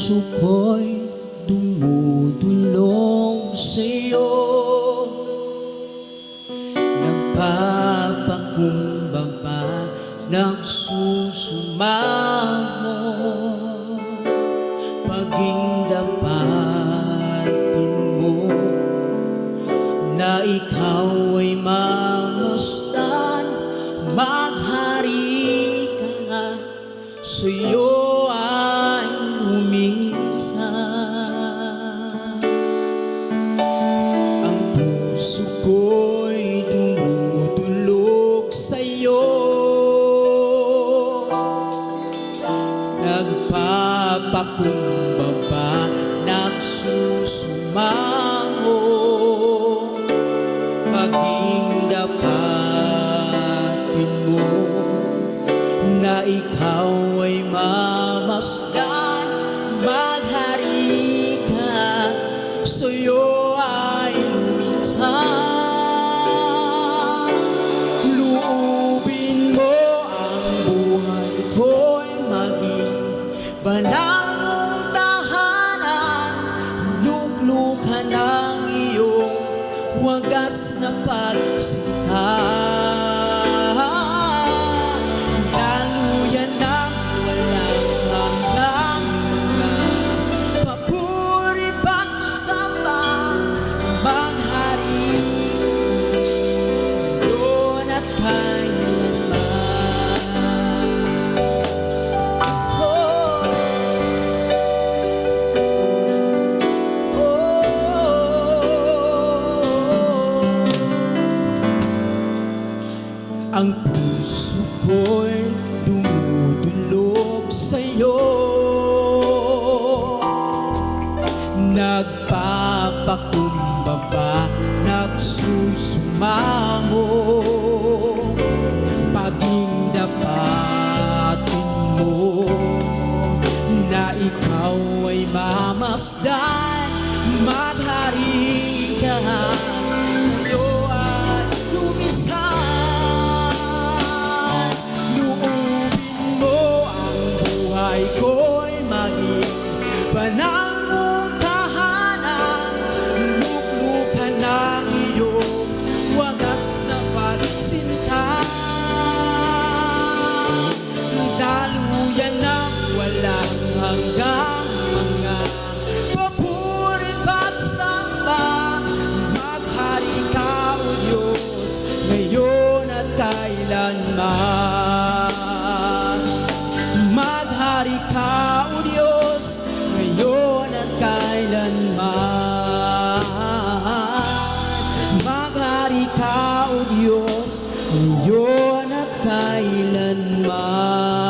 puso ko'y dumudulong sa'yo, nagpapakumbaba, nagsusumamo, paging dapatin mo na ikaw ay mamasdan, maghari ka, sa'yo ay umisa. Ang puso ko'y dumudulog sa'yo, nagpapakumbaba, nagsusumango, paging dapatin mo na ikaw ay mamasdan, maghari ka, sa'yo ay luminsan. Luubin mo ang buhay ko'y maging banal mong tahanan, luklukan ang iyong wagas na pagsinta. Daluyan ng walang hanggang mga papuri pagsamba, maghari ngayon at kailanman. Oh, ang puso ko'y dumudulog sa'yo, nagpapakumbaba, nagsusumamo, paging dapatin mo na ikaw ay mamasdan, maghari ka, sa'yo ay lumisan. Luubin mo ang buhay ko'y maging banal mong tahanan, luklukan ang iyong wagas na pagsinta. Daluyan ng walang hanggang mga papuri pagsamba, maghari ka, O Diyos, ngayon at kailanman. Maghari ka, O Diyos, ngayon at kailanman. Maghari ka, O Diyos, ngayon at kailanman.